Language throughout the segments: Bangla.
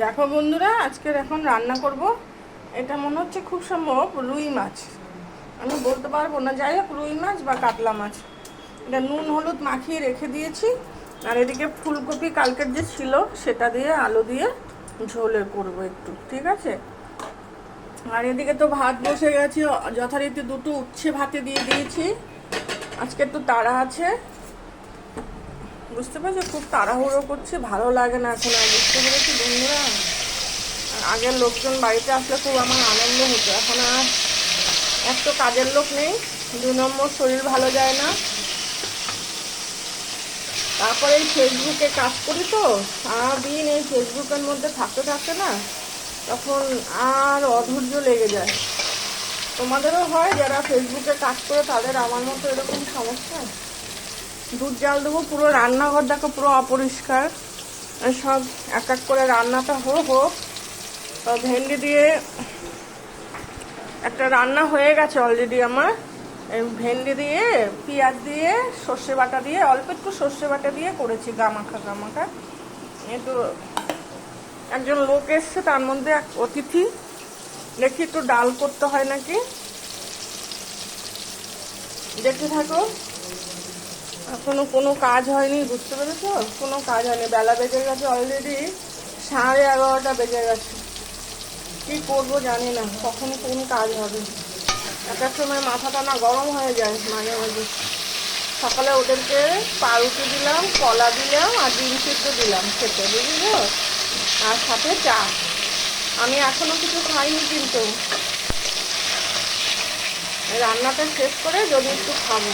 দেখো বন্ধুরা, আজকের এখন রান্না করব। এটা মনে হচ্ছে খুব সম্ভব রুই মাছ, আমি বলতে পারবো না। যাই হোক, রুই মাছ বা কাতলা মাছ। এটা নুন হলুদ মাখিয়ে রেখে দিয়েছি। আর এদিকে ফুলকপি কালকের যে ছিল সেটা দিয়ে আলু দিয়ে ঝোলে করব একটু, ঠিক আছে। আর এদিকে তো ভাত বসে গেছে, যথারীতি দুটো উচ্ছে ভাতে দিয়ে দিয়েছি। আজকে একটু তাড়া আছে, বুঝতে পারছো, খুব তাড়াহুড়ো করছে, ভালো লাগে না এখন আর, বুঝতে পেরেছি বন্ধুরা। আগের লোকজন বাড়িতে আসলে খুব আমার আনন্দ হতো, এখন আর এক তো কাজের লোক নেই, 2 নম্বর শরীর ভালো যায় না, তারপরে এই ফেসবুকে কাজ করি তো, সারাদিন এই ফেসবুকের মধ্যে থাকতে থাকতে না তখন আর অধৈর্য লেগে যায়। তোমাদেরও হয় যারা ফেসবুকে কাজ করে, তাদের আমার মতো এরকম সমস্যা? দুধ জাল দেবো, পুরো রান্নাঘর দেখো পুরো অপরিষ্কার, সব এক এক করে রান্নাটা হোক। ভেন্ডি দিয়ে একটা রান্না হয়ে গেছে অলরেডি আমার। ভেন্ডি দিয়ে পেঁয়াজ দিয়ে সর্ষে বাটা দিয়ে, অল্প একটু সর্ষে বাটা দিয়ে করেছি, গামাখা গামাখা। একটু একজন লোক এসছে, তার মধ্যে এক অতিথি, দেখি একটু ডাল করতে হয় নাকি, দেখতে থাকো। এখনো কোনো কাজ হয়নি, বুঝতে পেরেছো, কোনো কাজ হয়নি। বেলা বেজে গেছে অলরেডি, 11:30 বেজে গেছে। কি করবো জানি না, কখন কোন কাজ হবে। এক এক সময় মাথাটা না গরম হয়ে যায় মাঝে মাঝে। সকালে ওদেরকে পাউরুটি দিলাম, কলা দিলাম আর ডিম সিদ্ধ দিলাম খেতে, বুঝলো, আর সাথে চা। আমি এখনো কিছু খাইনি, কিন্তু রান্নাটা শেষ করে যদি একটু খাবো,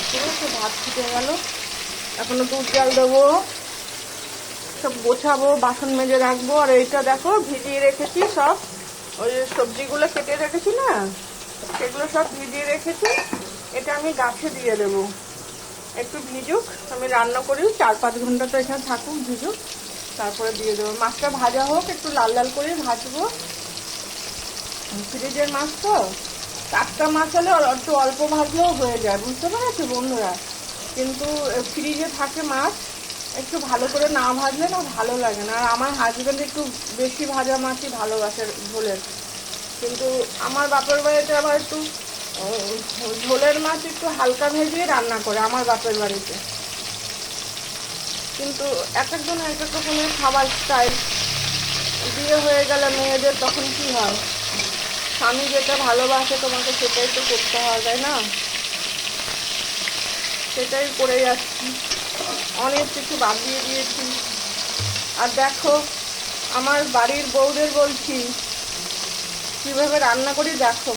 ঠিক আছে। ভাত ফুটে গেল, এখনো দুধ জাল দেবো, সব গোছাবো, বাসন মেজে রাখবো। আর এইটা দেখো ভিজিয়ে রেখেছি সব, ওই সবজিগুলো কেটে রেখেছি না, সেগুলো সব ভিজিয়ে রেখেছি। এটা আমি গাছে দিয়ে দেবো, একটু ভিজুক, আমি রান্না করি 4-5 ঘন্টা, তো এখানে থাকুক ভিজুক, তারপরে দিয়ে দেবো। মাছটা ভাজা হোক, একটু লাল লাল করে ভাজবো। ফ্রিজের মাছ তো, টাটকা মাছ হলে একটু অল্প ভাজলেও হয়ে যায়, বুঝতে পেরেছো বন্ধুরা। কিন্তু ফ্রিজে থাকে মাছ, একটু ভালো করে না ভাজলে না ভালো লাগে না। আর আমার হাজবেন্ড একটু বেশি ভাজা মাছই ভালোবাসে ঝোলের, কিন্তু আমার বাপের বাড়িতে আবার একটু ঝোলের মাছ একটু হালকা ভেজিয়ে রান্না করে আমার বাপের বাড়িতে। কিন্তু এক একজন এক এক রকমের খাবার স্টাইল। বিয়ে হয়ে গেলে মেয়েদের তখন কি হয়, স্বামী যেটা ভালোবাসে তোমাকে সেটাই তো করতে হয়, তাই না? সেটাই করে যাচ্ছি, অনেক কিছু বাদ দিয়ে দিয়েছি। আর দেখো, আমার বাড়ির বউদের বলছি কিভাবে রান্না করি দেখো।